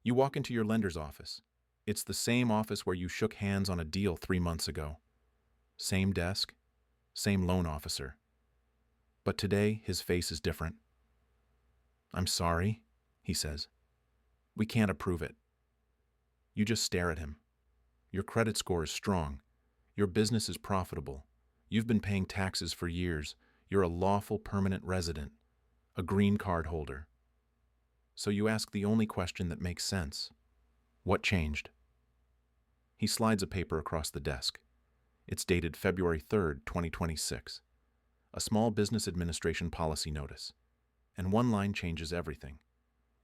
You walk into your lender's office. It's the same office where you shook hands on a deal 3 months ago. Same desk, same loan officer. But today, his face is different. "I'm sorry," he says. "We can't approve it." You just stare at him. Your credit score is strong. Your business is profitable. You've been paying taxes for years. You're a lawful permanent resident, a green card holder. So you ask the only question that makes sense. What changed? He slides a paper across the desk. It's dated February 3rd, 2026. A small business administration policy notice. And one line changes everything.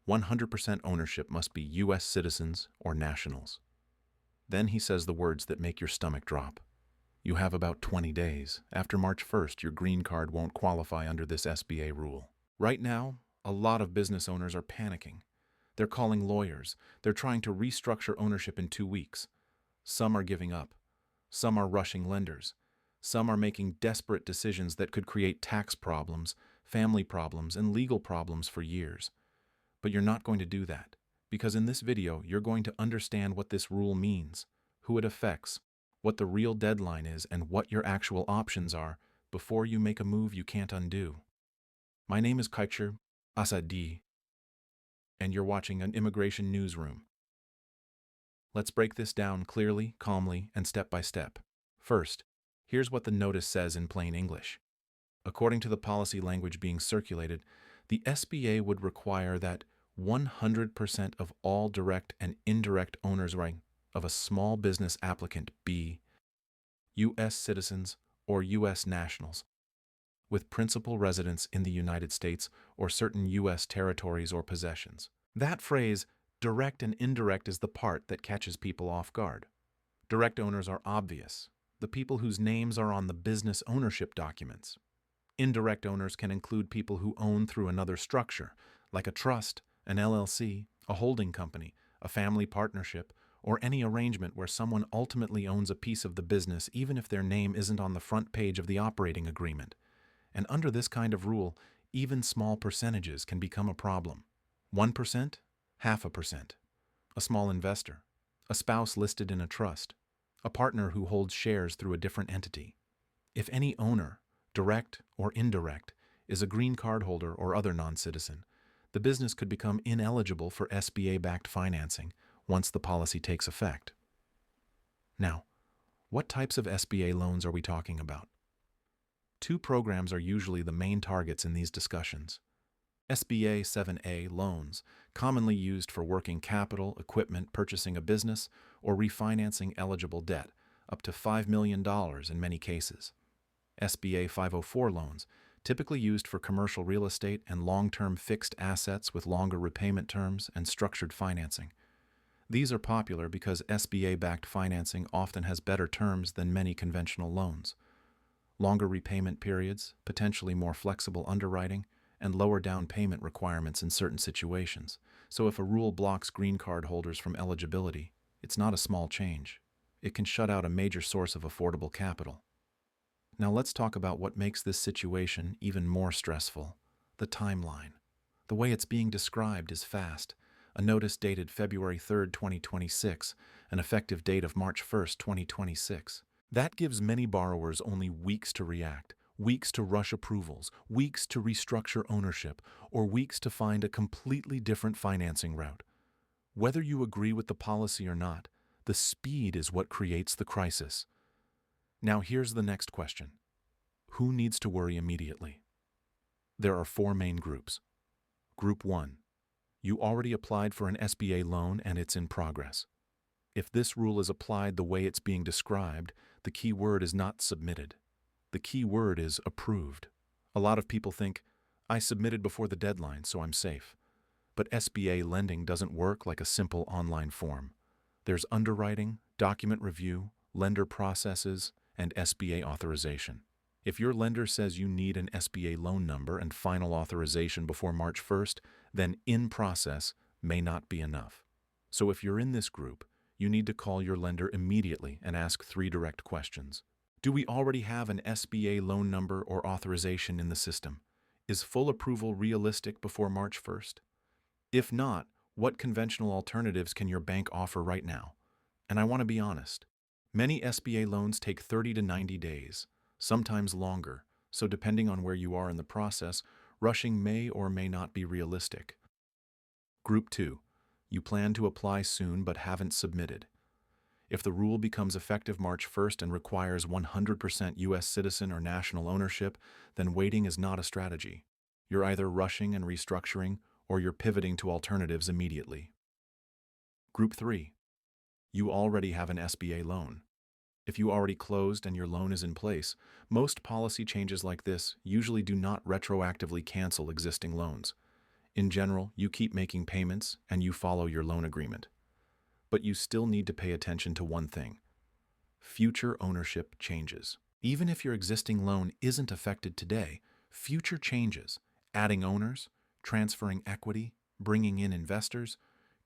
100% ownership must be U.S. citizens or nationals. Then he says the words that make your stomach drop. You have about 20 days. After March 1st, your green card won't qualify under this SBA rule. Right now, a lot of business owners are panicking. They're calling lawyers. They're trying to restructure ownership in 2 weeks. Some are giving up. Some are rushing lenders. Some are making desperate decisions that could create tax problems, family problems, and legal problems for years. But you're not going to do that, because in this video, you're going to understand what this rule means, who it affects, what the real deadline is, and what your actual options are before you make a move you can't undo. My name is Kaicher Asadi, and you're watching an Immigration Newsroom. Let's break this down clearly, calmly, and step by step. First, here's what the notice says in plain English. According to the policy language being circulated, the SBA would require that 100% of all direct and indirect owners of a small business applicant be U.S. citizens or U.S. nationals, with principal residence in the United States or certain U.S. territories or possessions. That phrase, direct and indirect, is the part that catches people off guard. Direct owners are obvious, the people whose names are on the business ownership documents. Indirect owners can include people who own through another structure, like a trust, an LLC, a holding company, a family partnership, or any arrangement where someone ultimately owns a piece of the business even if their name isn't on the front page of the operating agreement. And under this kind of rule, even small percentages can become a problem. 1%, 0.5%. A small investor, a spouse listed in a trust, a partner who holds shares through a different entity. If any owner, direct or indirect, is a green card holder or other non-citizen, the business could become ineligible for SBA-backed financing once the policy takes effect. Now, what types of SBA loans are we talking about? 2 programs are usually the main targets in these discussions. SBA 7A loans, commonly used for working capital, equipment, purchasing a business, or refinancing eligible debt, up to $5 million in many cases. SBA 504 loans, typically used for commercial real estate and long-term fixed assets with longer repayment terms and structured financing. These are popular because SBA-backed financing often has better terms than many conventional loans. Longer repayment periods, potentially more flexible underwriting, and lower down payment requirements in certain situations. So if a rule blocks green card holders from eligibility, it's not a small change. It can shut out a major source of affordable capital. Now let's talk about what makes this situation even more stressful: the timeline. The way it's being described is fast. A notice dated February 3rd, 2026, an effective date of March 1st, 2026. That gives many borrowers only weeks to react, weeks to rush approvals, weeks to restructure ownership, or weeks to find a completely different financing route. Whether you agree with the policy or not, the speed is what creates the crisis. Now here's the next question. Who needs to worry immediately? There are 4 main groups. Group 1. You already applied for an SBA loan and it's in progress. If this rule is applied the way it's being described, the key word is not submitted. The key word is approved. A lot of people think, I submitted before the deadline, so I'm safe. But SBA lending doesn't work like a simple online form. There's underwriting, document review, lender processes, and SBA authorization. If your lender says you need an SBA loan number and final authorization before March 1st, then in process may not be enough. So if you're in this group, you need to call your lender immediately and ask 3 direct questions. Do we already have an SBA loan number or authorization in the system? Is full approval realistic before March 1st? If not, What conventional alternatives can your bank offer right now? And I want to be honest. Many SBA loans take 30 to 90 days, sometimes longer, so depending on where you are in the process, rushing may or may not be realistic. Group 2. You plan to apply soon but haven't submitted. If the rule becomes effective March 1st and requires 100% U.S. citizen or national ownership, then waiting is not a strategy. You're either rushing and restructuring, or you're pivoting to alternatives immediately. Group 3. You already have an SBA loan. If you already closed and your loan is in place, most policy changes like this usually do not retroactively cancel existing loans. In general, you keep making payments and you follow your loan agreement. But you still need to pay attention to one thing: future ownership changes. Even if your existing loan isn't affected today, future changes, adding owners, transferring equity, bringing in investors,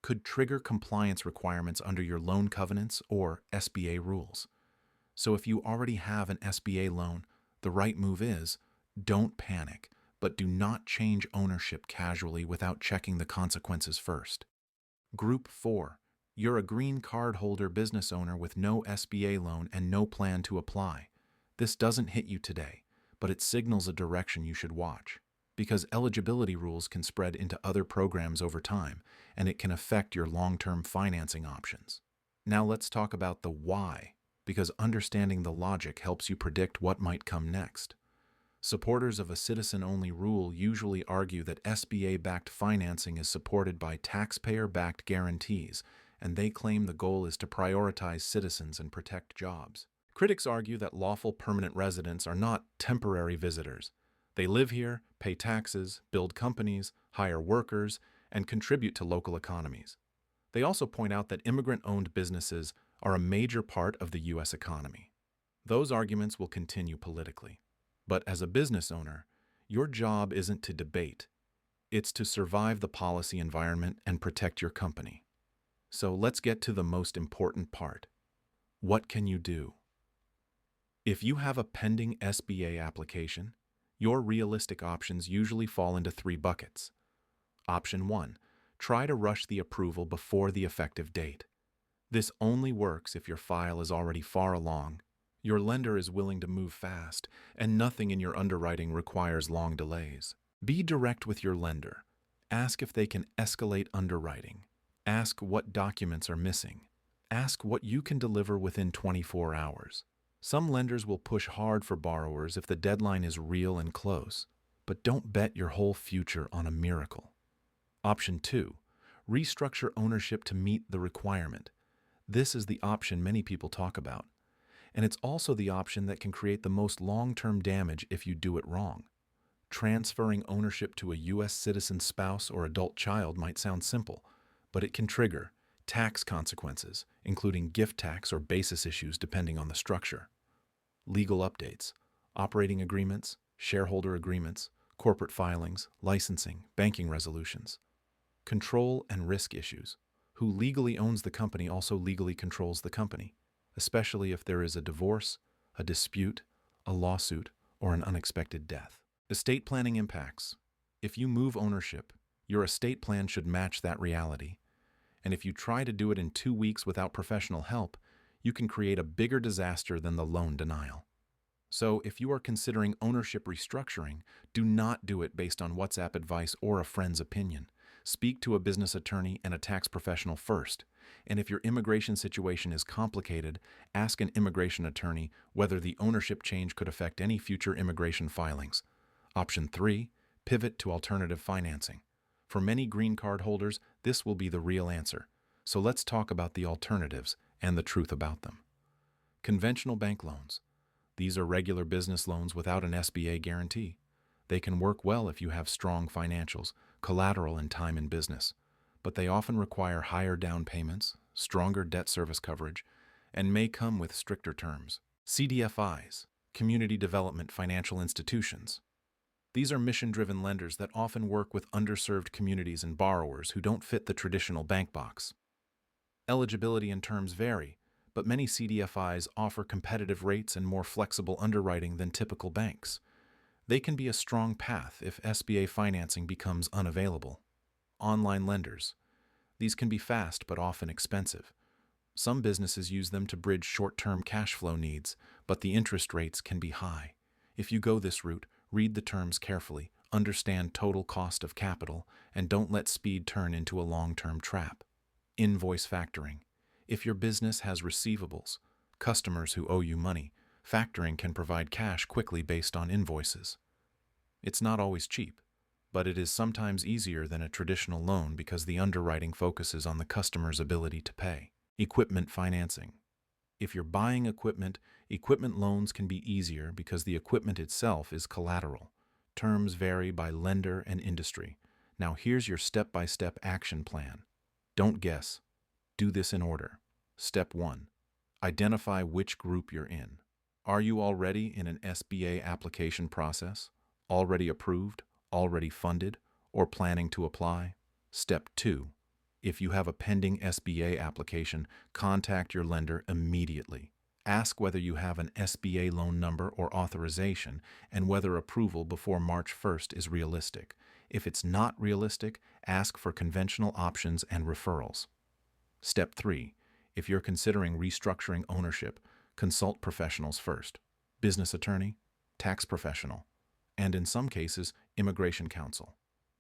could trigger compliance requirements under your loan covenants or SBA rules. So if you already have an SBA loan, the right move is, don't panic, but do not change ownership casually without checking the consequences first. Group 4. You're a green card holder business owner with no SBA loan and no plan to apply. This doesn't hit you today, but it signals a direction you should watch, because eligibility rules can spread into other programs over time, and it can affect your long-term financing options. Now let's talk about the why, because understanding the logic helps you predict what might come next. Supporters of a citizen-only rule usually argue that SBA-backed financing is supported by taxpayer-backed guarantees, and they claim the goal is to prioritize citizens and protect jobs. Critics argue that lawful permanent residents are not temporary visitors. They live here, pay taxes, build companies, hire workers, and contribute to local economies. They also point out that immigrant-owned businesses are a major part of the U.S. economy. Those arguments will continue politically. But as a business owner, your job isn't to debate. It's to survive the policy environment and protect your company. So let's get to the most important part. What can you do? If you have a pending SBA application, your realistic options usually fall into 3 buckets. Option 1. Try to rush the approval before the effective date. This only works if your file is already far along, your lender is willing to move fast, and nothing in your underwriting requires long delays. Be direct with your lender. Ask if they can escalate underwriting. Ask what documents are missing. Ask what you can deliver within 24 hours. Some lenders will push hard for borrowers if the deadline is real and close, but don't bet your whole future on a miracle. Option 2. Restructure ownership to meet the requirement. This is the option many people talk about, and it's also the option that can create the most long-term damage if you do it wrong. Transferring ownership to a U.S. citizen spouse or adult child might sound simple, but it can trigger tax consequences, including gift tax or basis issues depending on the structure. Legal updates, operating agreements, shareholder agreements, corporate filings, licensing, banking resolutions. Control and risk issues. Who legally owns the company also legally controls the company, especially if there is a divorce, a dispute, a lawsuit, or an unexpected death. Estate planning impacts. If you move ownership, your estate plan should match that reality. And if you try to do it in 2 weeks without professional help, you can create a bigger disaster than the loan denial. So if you are considering ownership restructuring, do not do it based on WhatsApp advice or a friend's opinion. Speak to a business attorney and a tax professional first. And if your immigration situation is complicated, ask an immigration attorney whether the ownership change could affect any future immigration filings. Option 3, pivot to alternative financing. For many green card holders, this will be the real answer. So let's talk about the alternatives and the truth about them. Conventional bank loans. These are regular business loans without an SBA guarantee. They can work well if you have strong financials, collateral, and time in business, but they often require higher down payments, stronger debt service coverage, and may come with stricter terms. CDFIs, Community Development Financial Institutions. These are mission-driven lenders that often work with underserved communities and borrowers who don't fit the traditional bank box. Eligibility and terms vary, but many CDFIs offer competitive rates and more flexible underwriting than typical banks. They can be a strong path if SBA financing becomes unavailable. Online lenders. These can be fast but often expensive. Some businesses use them to bridge short-term cash flow needs, but the interest rates can be high. If you go this route, read the terms carefully, understand total cost of capital, and don't let speed turn into a long-term trap. Invoice factoring. If your business has receivables, customers who owe you money, factoring can provide cash quickly based on invoices. It's not always cheap, but it is sometimes easier than a traditional loan because the underwriting focuses on the customer's ability to pay. Equipment financing. If you're buying equipment, equipment loans can be easier because the equipment itself is collateral. Terms vary by lender and industry. Now here's your step-by-step action plan. Don't guess. Do this in order. Step 1. Identify which group you're in. Are you already in an SBA application process? Already approved? Already funded? Or planning to apply? Step 2. If you have a pending SBA application, contact your lender immediately. Ask whether you have an SBA loan number or authorization and whether approval before March 1st is realistic. If it's not realistic, ask for conventional options and referrals. Step 3. If you're considering restructuring ownership, consult professionals first. Business attorney, tax professional, and in some cases, immigration counsel.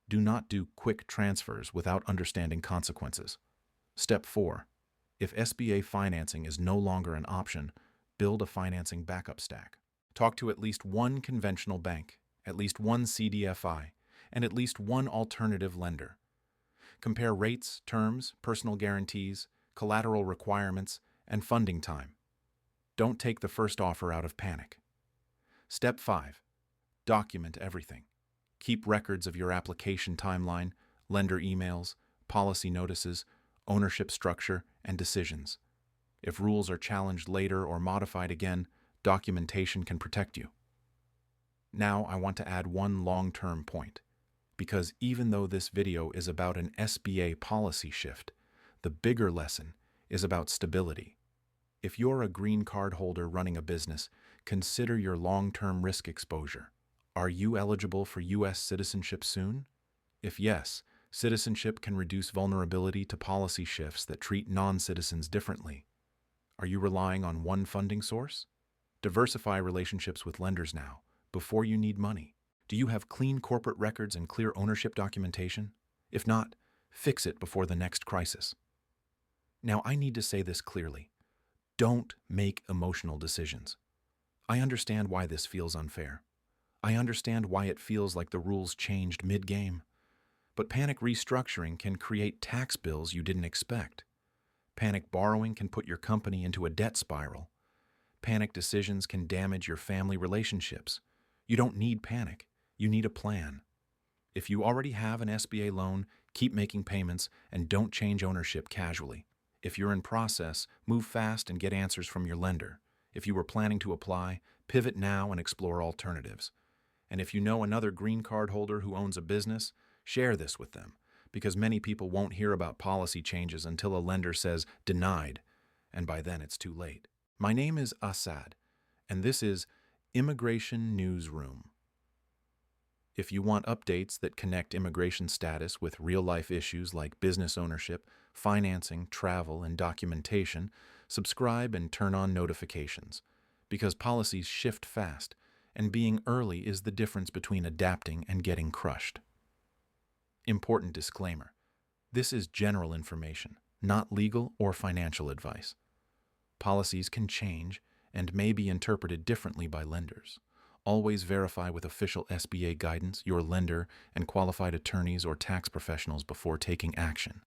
Do not do quick transfers without understanding consequences. Step 4. If SBA financing is no longer an option, build a financing backup stack. Talk to at least one conventional bank, at least one CDFI, and at least one alternative lender. Compare rates, terms, personal guarantees, collateral requirements, and funding time. Don't take the first offer out of panic. Step 5. Document everything. Keep records of your application timeline, lender emails, policy notices, ownership structure, and decisions. If rules are challenged later or modified again, documentation can protect you. Now I want to add one long-term point, because even though this video is about an SBA policy shift, the bigger lesson is about stability. If you're a green card holder running a business, consider your long-term risk exposure. Are you eligible for U.S. citizenship soon? If yes, citizenship can reduce vulnerability to policy shifts that treat non-citizens differently. Are you relying on one funding source? Diversify relationships with lenders now, before you need money. Do you have clean corporate records and clear ownership documentation? If not, fix it before the next crisis. Now, I need to say this clearly. Don't make emotional decisions. I understand why this feels unfair. I understand why it feels like the rules changed mid-game. But panic restructuring can create tax bills you didn't expect. Panic borrowing can put your company into a debt spiral. Panic decisions can damage your family relationships. You don't need panic. You need a plan. If you already have an SBA loan, keep making payments and don't change ownership casually. If you're in process, move fast and get answers from your lender. If you were planning to apply, pivot now and explore alternatives. And if you know another green card holder who owns a business, share this with them, because many people won't hear about policy changes until a lender says denied, and by then it's too late. My name is Assad, and this is Immigration Newsroom. If you want updates that connect immigration status with real-life issues like business ownership, financing, travel, and documentation, subscribe and turn on notifications, because policies shift fast, and being early is the difference between adapting and getting crushed. Important disclaimer. This is general information, not legal or financial advice. Policies can change and may be interpreted differently by lenders. Always verify with official SBA guidance, your lender, and qualified attorneys or tax professionals before taking action.